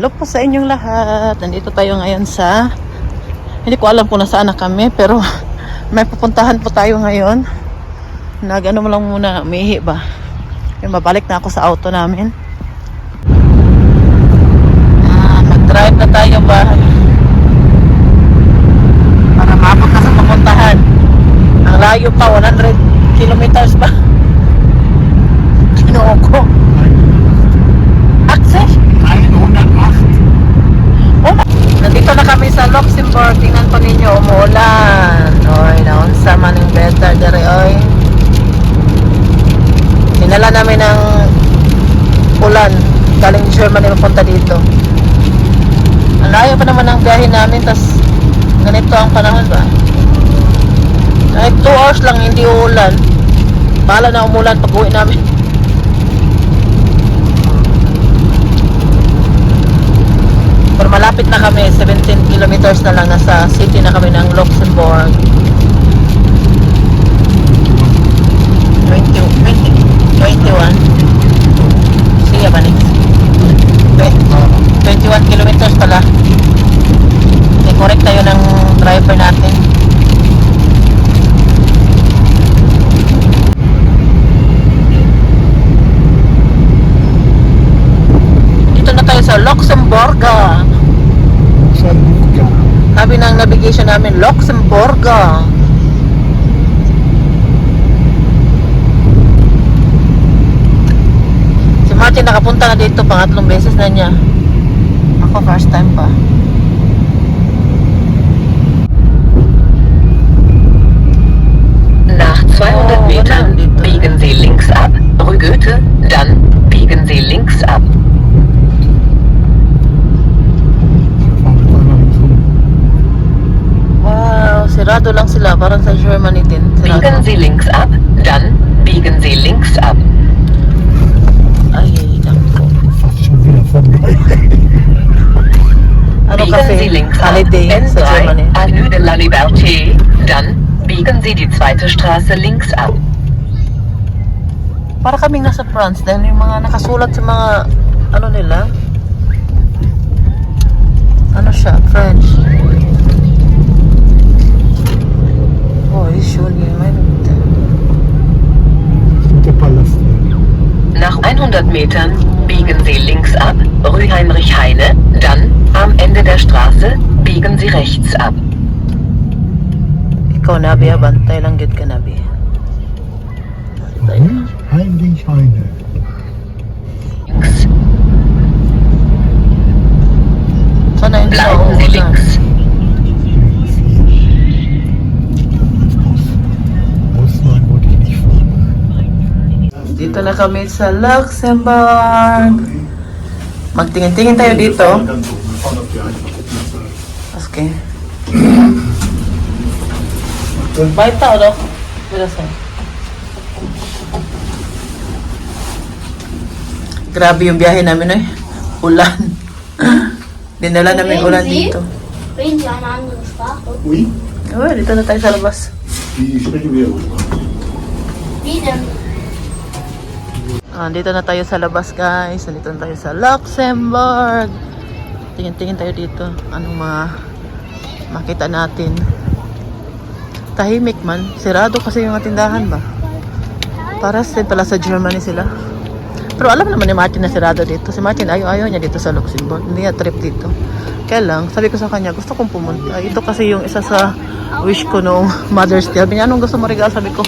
Hello po sa inyong lahat. Nandito tayo ngayon sa, hindi ko alam kung nasaan na kami, pero may pupuntahan po tayo ngayon. Nag-ano mo lang muna, umihi ba? Yung mabalik na ako sa auto namin. Mag-drive na tayo ba? Para maabot na sa pupuntahan. Ang layo pa, 100 kilometers pa. Ginoo ko. Access? 108. Oh, nandito na kami sa Luxembourg. Tingnan po ninyo, umuulan. Oy, naunsa man yung better dere, oy. Dinala namin ng ulan. Galing Germany mapunta dito. Ang layo pa naman ang biyahe namin, tas ganito ang panahon ba? Like 2 hours lang, hindi uulan. Bahala na umulan pag uwi namin. Pero malapit na kami, 17 kilometers na lang, nasa city na kami ng Luxembourg. 21. Siya ba next? 21 kilometers pala. I-correct tayo ng driver natin. Dito na tayo sa Luxembourg. Sabi ng navigation namin, Luxembourg. Si Martin nakapunta na dito, pangatlong beses na niya. Ako first time pa. Nach 200 Metern biegen Sie links ab, Rue Goethe, dann biegen Sie links ab. Wow, sirado lang sila, parang sa Germany din. Biegen Sirado. Sie links ab, dann biegen Sie links ab. Ay, naku. Fast schon wieder vorbei. Ano Biegen kasi, Sie links ab, holiday sa Germany. N3, Avenue de la Liberté, dann biegen Sie die zweite Straße links ab. Para kaming nasa France dahil yung mga nakasulat sa mga ano nila, ano siya, French. Oh, schon jemand. Der Palast. Nach 100 Metern biegen Sie links ab, Rue Heinrich Heine, dann am Ende der Straße biegen Sie rechts ab. Ikaw nabi, bantay lang gid ka nabi. Heinrich Heine. Links. Sana hindi na Bleiben Sie uulan. links. Ausleihen wollte ich nicht fahren. Dito na kami sa Luxembourg. Magtingin-tingin tayo dito. Okay. Baita o daw? Birasan. Grabe yung biyahe namin eh. Ulan. Dinala namin ulan dito. Reden Sie eine andere Sprache? Oui, Oh, dito na tayo sa labas. die sprechen wir auch. Wie denn? Dito na tayo sa labas, guys. Dito na tayo sa Luxembourg. Tingin-tingin tayo dito. Anong mga makita natin. Tahimik man. Sirado kasi yung mga tindahan ba? Para pala sa Germany sila. Pero alam naman ni Martin na sirado dito. Si Martin ayaw niya dito sa Luxembourg. Hindi niya trip dito. Kaya lang, sabi ko sa kanya, gusto kong pumunta. Ito kasi yung isa sa wish ko noong Mother's Day. Sabi niya, anong gusto mo regalo? Sabi ko,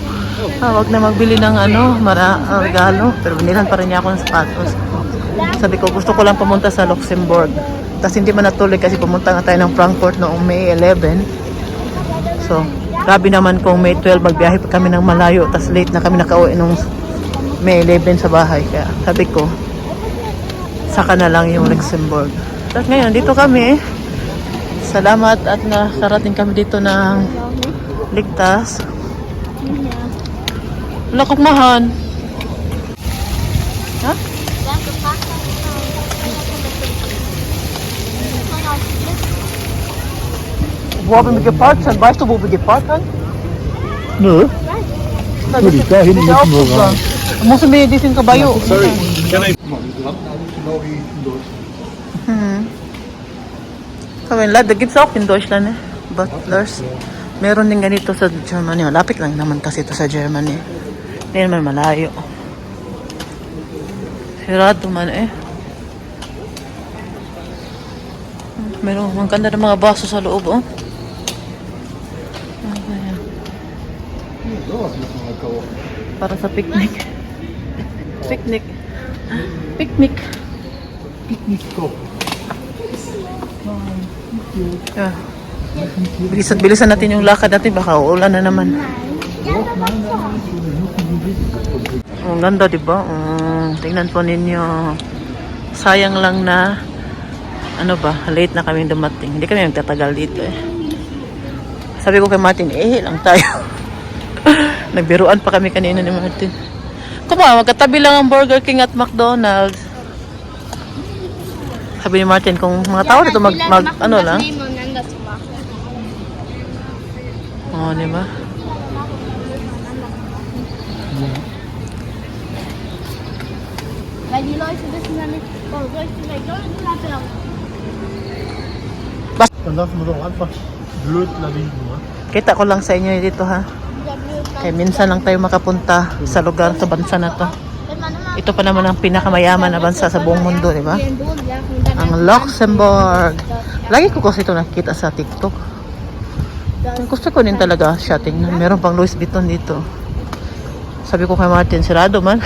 wag na magbili ng regalo. Pero binilan pa rin niya ako ng sapatos. Sabi ko, gusto ko lang pumunta sa Luxembourg. Tapos hindi man natuloy kasi pumunta nga tayo ng Frankfurt noong May 11. So, grabe naman kung May 12 magbiyahe pa kami ng malayo. Tapos late na kami nakauwi nung May 11 sa bahay. Kaya sabi ko, saka na lang yung Luxembourg. Tapos ngayon, dito kami. Salamat at nakarating kami dito ng ligtas. Wala kong mahan. Ha? Wo haben wir geparkt? Weißt du, wo wir geparkt haben? Nö, Gut, da hinten müssen wir rein. Müssen wir diesen Kabayo. Sorry, can I... Genau wie in Deutschland. Kawin la, gibt's auch in Deutschland eh. Butlers. Meron din ganito sa Germany. Lapit lang naman kasi ito sa Germany. Hindi naman malayo. Sirado man eh. Meron, ang ganda ng mga baso sa loob oh. Ayan. Para sa picnic. Picnic. Picnic. Yeah. Bilisan natin yung lakad natin, baka uulan na naman. Ang ganda, diba? Tingnan po ninyo. Sayang lang na ano ba, late na kaming dumating. Hindi kami magtatagal dito eh. Sabi ko kay Martin, lang tayo. Nagbiruan pa kami kanina ni Martin. Kuma, magkatabi lang ang Burger King at McDonald's. Sabi ni Martin, kung mga tao dito ano lang. Oo, di ba? Weil die Leute wissen ja nicht, oh, soll ich die McDonald's oder Burger? Dann lassen wir doch einfach blöd da liegen, ne? Kita ko lang sa inyo dito ha. Kaya minsan lang tayo makapunta sa lugar, sa bansa na to. Wenn man immer Ito pa naman ang pinakamayaman na bansa sa buong mundo, di ba? hier in den Boden werfen und dann Ang Luxembourg. Lagi ko kasi ito nakikita sa TikTok. Gusto ko din talaga siya tingnan. Meron pang Louis Vuitton dito. Sabi ko kay Martin, sirado man.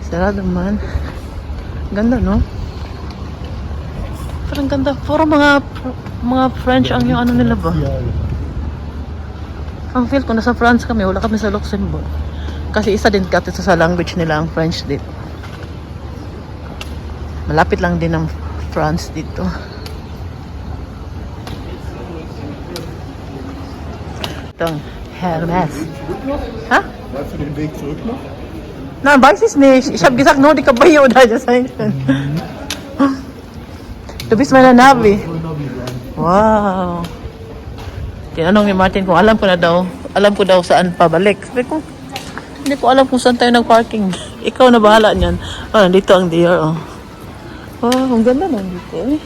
Sirado man. Ganda, no? Parang ganda. Puro mga French ang yung ano nila ba? Ang feel ko, nasa France kami. Wala kami sa Luxembourg. Kasi isa din kasi sa language nila ang French dito. Malapit lang din ang France dito. Itong Hermes. Ha? Weißt du den Weg zurück noch? Nein, weiß ich nicht. Ich habe gesagt, nur die Kabayo da sein. Du bist meine Navi. Wow. Tinanong ni Martin kung alam ko daw saan pabalik. Sabi ko, hindi ko alam kung saan tayo nag-parking. Ikaw na bahala niyan. Oh, nandito ang deer, oh. Wow, ang ganda lang dito, eh.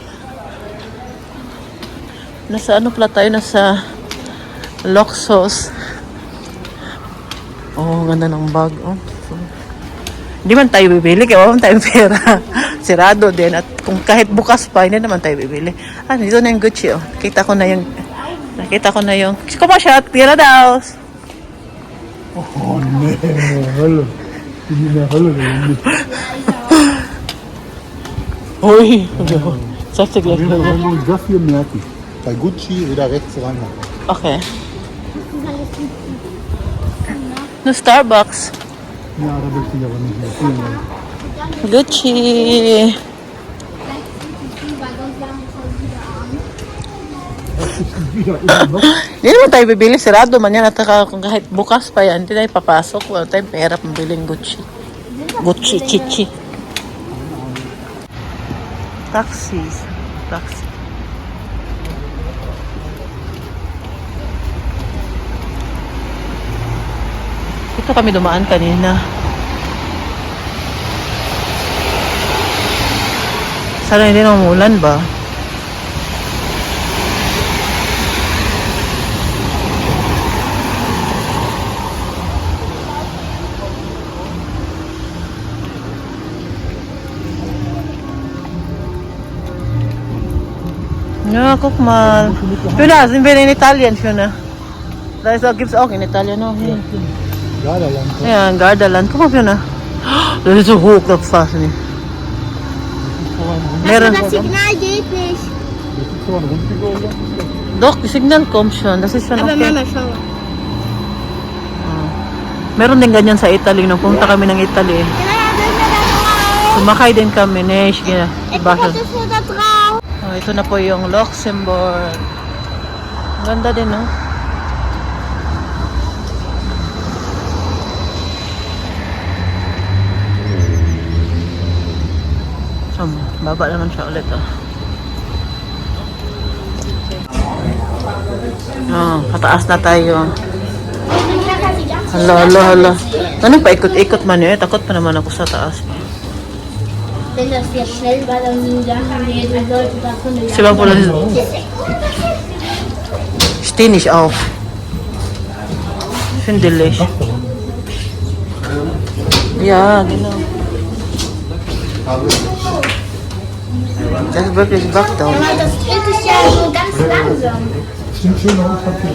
Nasa ano pala tayo? Nasa Luxos. Oh, ganda ng bag, oh. Hindi man tayo bibili, kaya wala man tayong pera. Sirado din. At kung kahit bukas pa, hindi naman tayo bibili. Ah, dito na yung Gucci, oh. Nakita ko na yung... Kuma siya, tira daw. Oh, nee, Hölle. Ich bin in der Hölle drin. Ui, sagst du gleich. Wir wollen uns das hier merken. Bei Gucci wieder rechts ran. Okay. No Starbucks. Ja, da möchte ich aber nicht mehr. Vielen Dank. Gucci. weil sonst werden wir wieder arm. Hindi naman tayo bibili. Sirado man yan. At kung kahit bukas pa yan, hindi tayo papasok. Wala tayong pera pambiling Gucci. Gucci, chichi. Taxis. Taxi. Ito kami dumaan kanina. Sana hindi na umulan ba? Ja, guck mal. Schöner, sind wir in Italien, schöner. Da gibt es auch in Italien noch. Hier. Gardaland. Ja, in Gardaland. Guck mal, schöner. Das ist so hoch, das fast nicht. Meron. Das Signal geht nicht. Das ist so ein runtergegangen. Doch, die Signal kommt schon. Das ist schon Aber okay. Mama, schau mal. Meron din ganyan sa Italy. Nung punta kami ng Italy. Ja, sind wir da drauf? Sumakay din kami. Nesh, Ich Iba siya. bin so da drauf. Oh, ito na po yung Luxembourg. Ang ganda din, no? Baba naman siya ulit, oh. Oh, pataas na tayo. Hala. Anong paikot-ikot man yun? Takot pa naman ako sa taas. wenn das jetzt schnell war, dann haben wir die Leute davon Siya po lang. Steh nicht auf. Findelig. Ja, genau. Das ist wirklich Backdown. Aber das dreht sich ja so ganz langsam. Stimmt schön aus, hat sie.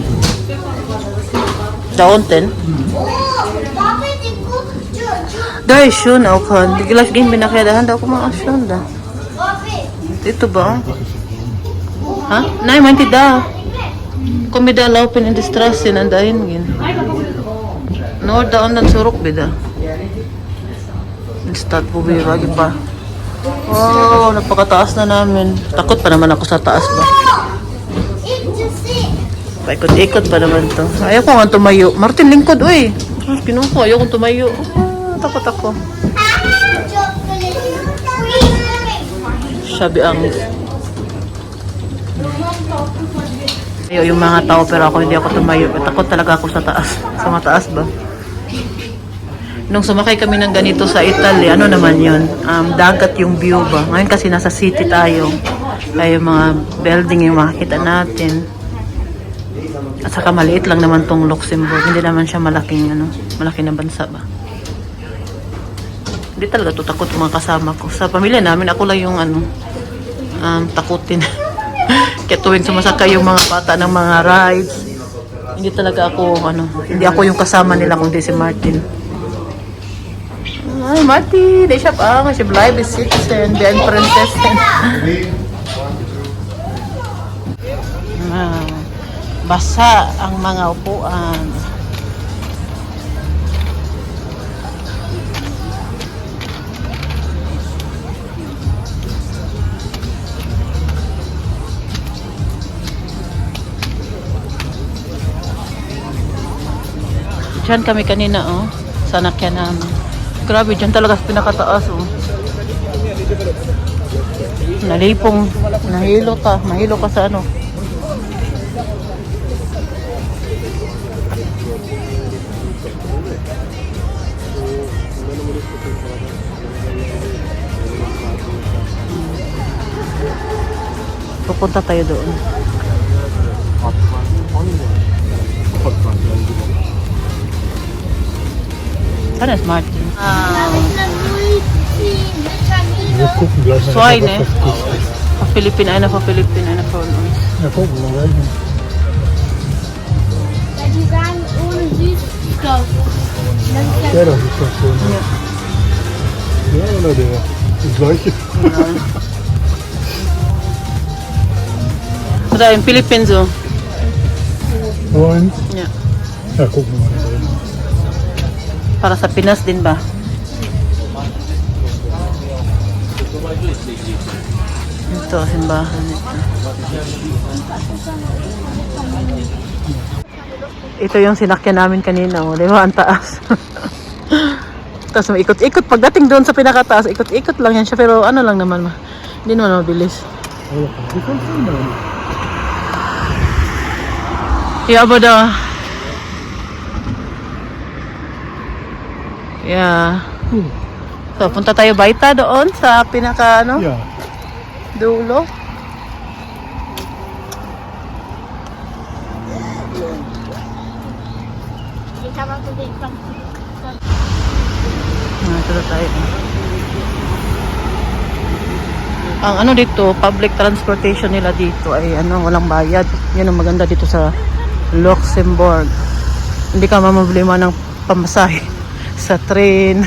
Da unten. Papa, die guckt. Da ist schön auch. Gleich gehen wir nachher dahin. Da guck mal, schön da. Dito ba? Ha? Nein, meinte da. Kung may da laufen in die Straße, nandahin gin. Nur da undan surok bida. Start po ba lagi pa. Oh, napakataas na namin. Takot pa naman ako sa taas ba. Paikot-ikot pa naman to. Ayaw ko nga tumayo. Martin, lingkod, uy. Kinuko, ayaw kong tumayo. Takot ako. Sabi ang ayaw yung mga tao pero ako hindi ako tumayo. Takot talaga ako sa taas. Sa mataas ba? Nung sumakay kami ng ganito sa Italy, ano naman yun? Dagat yung view ba? Ngayon kasi nasa city tayo. Kaya yung mga building yung makikita natin. At saka maliit lang naman tong Luxembourg. Hindi naman siya malaking, malaki na bansa ba? Hindi talaga to takot mga kasama ko. Sa pamilya namin, ako lang yung takutin. Kaya tuwing sumasakay yung mga bata ng mga rides, hindi talaga ako, hindi ako yung kasama nila kundi si Martin. Ay, Martin, siya pa, siya live is citizen, be ang princess. Basa ang mga upuan. Diyan kami kanina, sa nakyan namin. Grabe, dyan talaga sa pinakataas, Nalipong, mahilo ka sa Pupunta tayo doon. Sana ist Martin. Wir gucken gleich mal. Zwei, ne? Von Philippinen, einer von Philippinen, einer von uns. Ja, gucken wir mal. Ja, die sagen ohne Süßstoff. Das ist Ja, das ist doch schön. Ja. Ja, oder der? Das gleiche. Oder in Philippinen so. Und? Ja. Ja, gucken wir mal. Para sa Pinas din ba? Ito, simbahan ito. Ito yung sinakyan namin kanina, di ba? Ang taas. Tapos ikot-ikot. Pagdating doon sa pinakataas, ikot-ikot lang yan siya. Pero ano lang naman, hindi naman mabilis. Wie kommst du denn? Ja, aber da. Yeah. So, punta tayo baita doon sa pinaka, Ja. dulo. die kann man so den Ito tayo. Ang ano dito, public transportation nila dito ay walang bayad. Yan ang maganda dito sa Luxembourg. Hindi ka mamblema ng pamasahe sa train.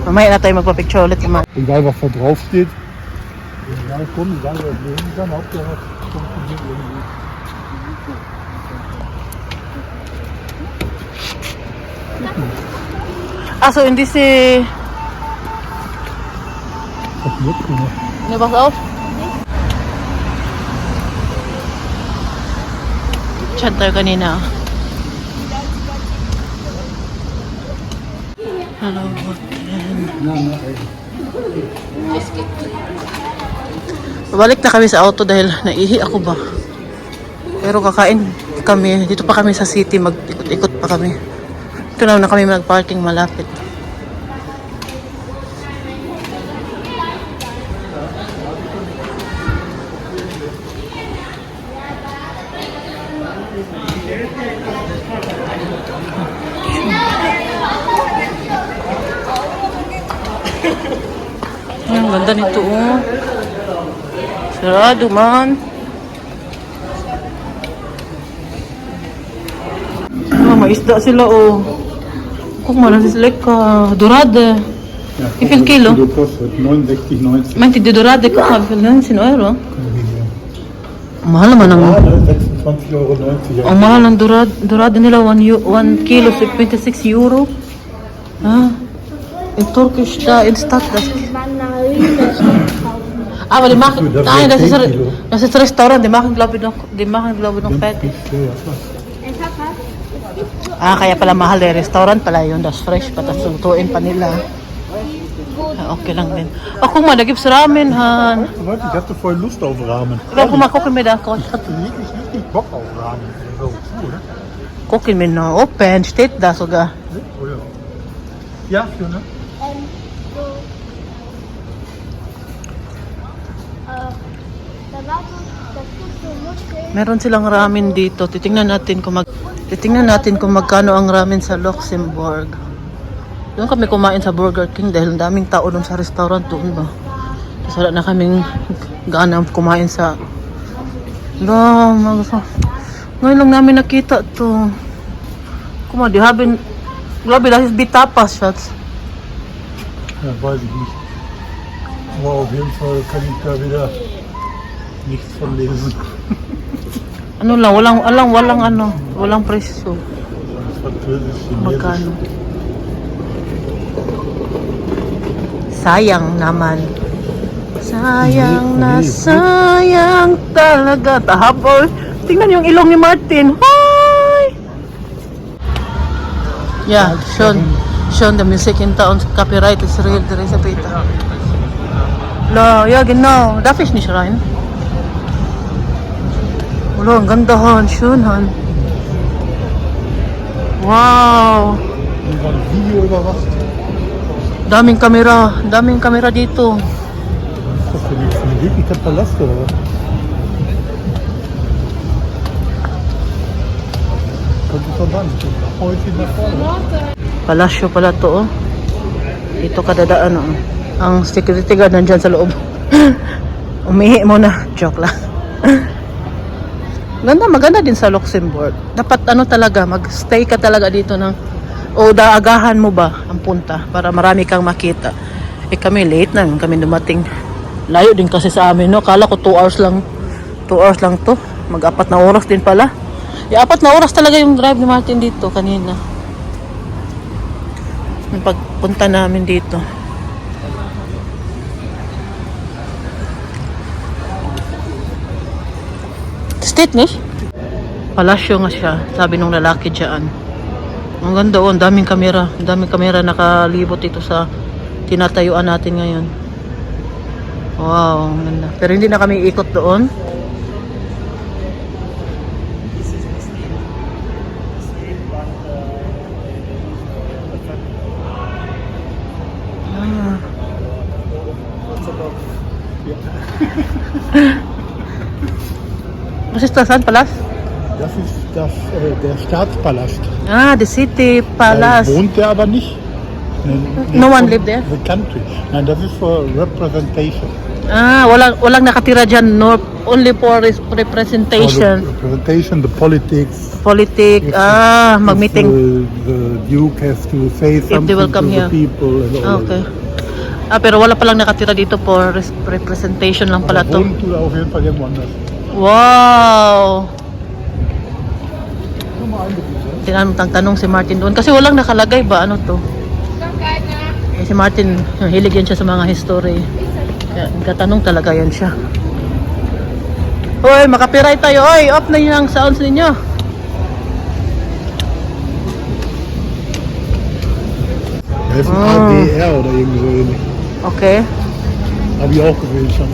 Mamaya na tayo magpa-picture ulit. Egal was da drauf steht. Ja, komm, egal was lesen kann, Hauptsache es funktioniert irgendwie. Also in diese... Was wird denn? Ne, pass auf. Chat tayo kanina. Hello again. Balik na kami sa auto dahil naihi ako ba. Pero kakain kami. Dito pa kami sa city. Mag-ikot-ikot pa kami. Ito na kami mag-parking malapit. Ay, ang ganda nito, oh. Sarado man. Ah, may isda sila, oh. Kung malas sila ka, dorade. Ja, Wie viel Kilo? Kilo kostet 69,90. Meinti di dorade ko, 19 euro. Ang mahal naman ang... Ja, ne, 26,90 €. Ang mahal ng dorade nila, 1 kilo, 26 euro. Ah, in Turkish da, in Stadt. Das. Aber die machen, Das nein, sind 10 das Kilo. ist Restaurant, die machen glaube ich noch fertig. Ja, klar. Ah, kaya pala mahal eh, restaurant pala yun, das fresh, patas lutuin pa nila. Ah, okay lang din. Oh, guck mal, da gibt's Ramen, Han. Leute, ich hatte voll Lust auf Ramen. Guck mal, gucken wir da, guck. Ich hatte richtig Bock auf Ramen. So, ne? Gucken wir noch, open, steht da sogar. Oh ja. Ja, für ne? Da war so, das gibt so Muskeln. Meron silang ramen dito. Titingnan natin kung magkano ang ramen sa Luxembourg. Doon kami kumain sa Burger King dahil ang daming tao doon sa restaurant doon ba. Tapos wala na kaming ganang kumain sa... Ngayon lang namin nakita to. Guck mal, die haben... Glaube, das ist Bitapas, Schatz. Ja, weiß ich nicht. Aber auf jeden Fall kann ich da wieder nichts von lesen. Ano lang, walang presyo. Französisch, Chinesisch. Magkano? Sayang naman. Sayang na sayang talaga. Tahapoy. Tingnan yung ilong ni Martin. Hi! Yeah, schon the music in town. Copyright is real. There is a beta. Ja, genau. Darf ich nicht rein? Wala, ang ganda, Han. Schön, Han. Wow! Über ein Video überwacht. Daming kamera dito. Was ist das denn jetzt? Ein wirklicher Palast oder was? Könnte verbannt. Heute nach vorne. Palasyo pala to, oh. Dito kadadaan, oh. Ang security guard nandyan sa loob. Umihi muna. Joke lang. Maganda din sa Luxembourg. Dapat talaga, mag-stay ka talaga dito ng o daagahan mo ba ang punta para marami kang makita. Eh kami late na kami dumating. Layo din kasi sa amin, no. Kala ko 2 hours lang. 2 hours lang to. Mag-4 na oras din pala. 4 na oras talaga yung drive ni Martin dito kanina. Yung pagpunta namin dito. State nicht? Palasyo nga siya, sabi nung lalaki dyan. Ang ganda, oh, ang daming kamera. Ang daming kamera nakalibot dito sa tinatayuan natin ngayon. Wow, ang ganda. Pero hindi na kami ikot doon. Ah. Was ist das, Palas? Das ist der Staatspalast. Ah, the city palace. Da wohnt der aber nicht. No one live there? The country. Nein, das ist for representation. Ah, walang nakatira dyan, no, only for representation. For the representation, the politics. Politik, mag-meeting. The Duke has to say something they will come to here. the people. And all Okay. that. Pero wala palang nakatira dito for representation lang pala to. Wohnt du da auf jeden Fall irgendwo anders. Wow! Tanong si Martin doon. Kasi walang nakalagay ba? Ano to? Si Martin, hilig yan siya sa mga history. Kaya nagtatanong talaga yan siya. Hoy, makapiray tayo. Hoy, off na yung sounds ninyo. Das ist ein ADR oder irgendwie so ähnlich. Okay. Habe ich auch gewählt schon.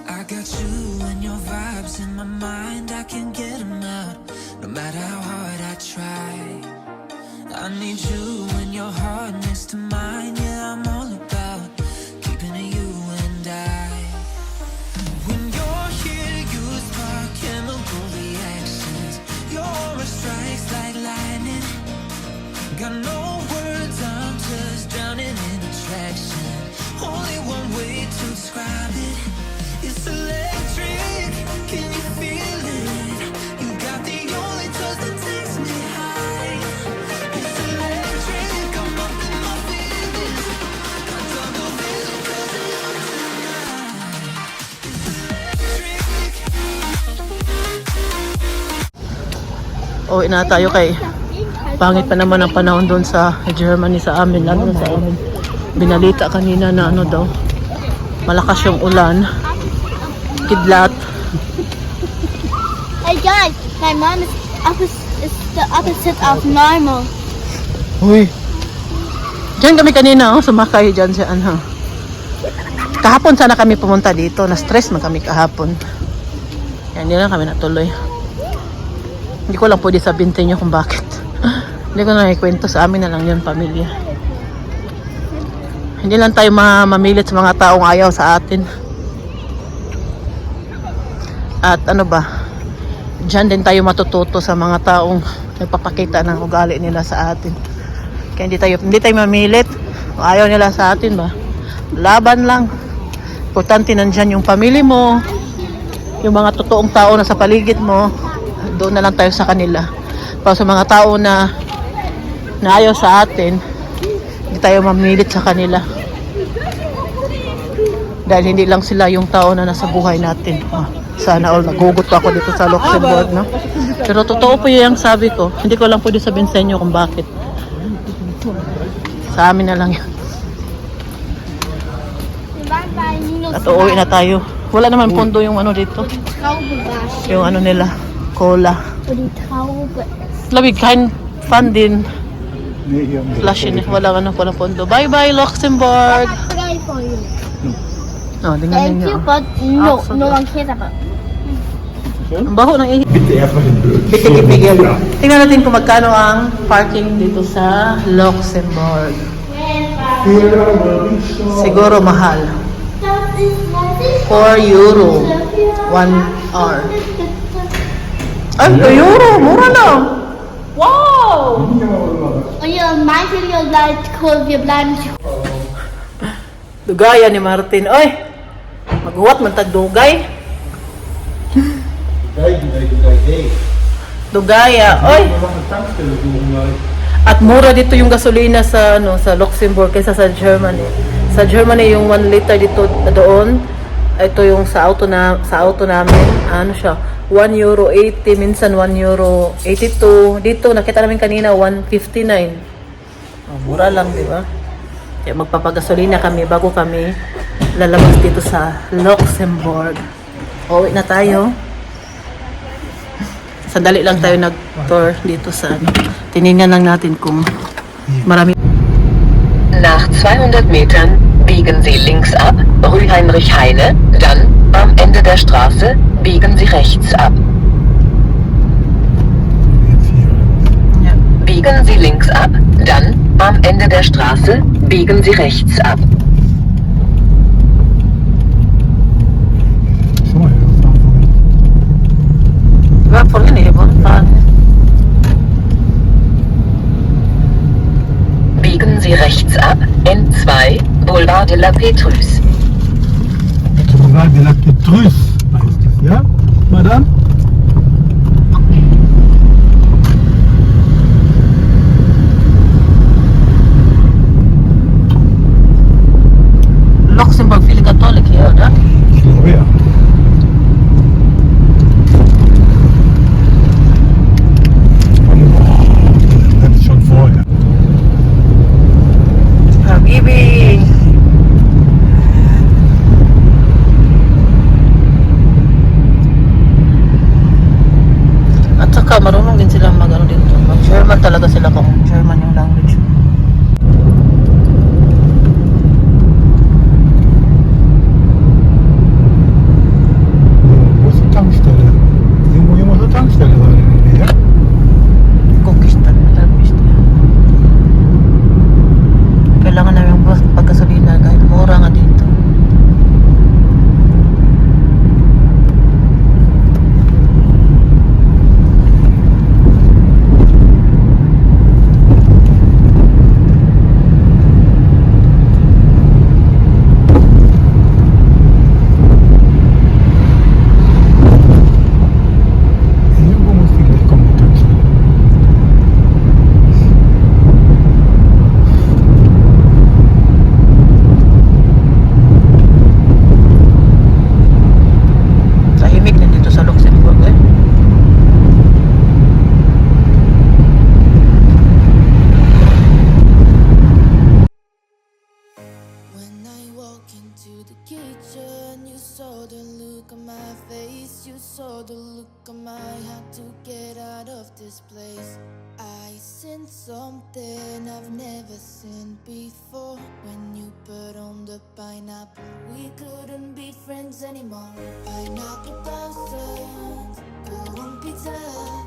I got you and your vibes in my mind, I can't get them out. No matter how hard I try, I need you and your heart next to mine. Yeah, I'm all about keeping it you and I. When you're here, you spark chemical reactions. Your aura strikes like lightning. Got no words, I'm just drowning in attraction. Only one way to describe it. It's electric. Can you feel it? You got the only touch that takes me high. It's electric. I'm up in my feelings. Got double vision 'cause of you tonight. It's electric. Uwi na tayo kay pangit pa naman ang panahon doon sa Germany sa amin, lalo na sa amin. Binalita kanina na ano daw, malakas yung ulan, kidlat. Hey guys, my mom is the opposite of normal. Uy, diyan kami kanina, oh, sumakay dyan siya, ha. Kahapon sana kami pumunta dito, na-stress man kami kahapon. Yan, hindi lang kami natuloy. Hindi ko lang pwede sabihin sa inyo kung bakit. Hindi ko na ikwento, sa amin na lang yun, pamilya. Hindi lang tayo mamilit sa mga taong ayaw sa atin. At ano ba, dyan din tayo matututo sa mga taong nagpapakita ng ugali nila sa atin. Kaya hindi tayo mamilit. Kung ayaw nila sa atin ba, laban lang. Importante nandyan yung pamilya mo, yung mga totoong tao na sa paligid mo, doon na lang tayo sa kanila. Para sa mga tao na ayaw sa atin, hindi tayo mamilit sa kanila. Dahil hindi lang sila yung tao na nasa buhay natin. Sana all nagugot pa ako dito sa Luxembourg, no? Pero totoo po yung sabi ko. Hindi ko lang pwede sabihin sa inyo kung bakit. Sa amin na lang yun. At uuwi na tayo. Wala naman pondo yung ano dito. Yung ano nila, cola. Labig, kain fan din. Nee, hier haben wir Flash in, walang pondo. Bye bye Luxembourg. Oh, tingnan Thank ninyo. you, but no one cares about. Ang baho ng ihi. Bitte erstmal den Böden. Bitigil-bigil. Tingnan natin kung magkano ang parking dito sa Luxembourg. Siguro mahal. 4 euro. 1 hour. Ay, 2 euro. Mura lang. Wow! Und ja, mein Video bleibt cool, wir bleiben Dugaya ni Martin. Oy! Maghuwat man tag dugay. Dugaya. Oy! At mura dito yung gasolina sa sa Luxembourg kaysa sa Germany. Sa Germany yung 1 liter dito doon. Ito yung sa auto namin. Ano siya? 1 euro 80, minsan 1 euro 82. Dito nakita namin kanina 159. Oh, mura lang, di ba? Kaya magpapagasolina kami bago kami lalabas dito sa Luxembourg. Uwi na tayo. Sandali lang tayo nag-tour dito sa tinignan lang natin kung marami. Nach 200 Metern biegen Sie links ab, Rue Heinrich Heine, dann am Ende der Straße biegen Sie rechts ab. Yeah. Biegen Sie links ab, dann am Ende der Straße biegen Sie rechts ab. So, ja, fahren wir. Diba? For yun eh. Biegen Sie rechts ab, N2, Boulevard de la Petrus. Boulevard de la Petrus heißt es, ja, Madame? Luxembourg, viele Catholic hier, oder? Ich glaube ja. Das ist schon vorher. Habibi! got to get out of this place. I sense something I've never seen before. When you put on the pineapple, we couldn't be friends anymore. Pineapple thousands, put on pizza.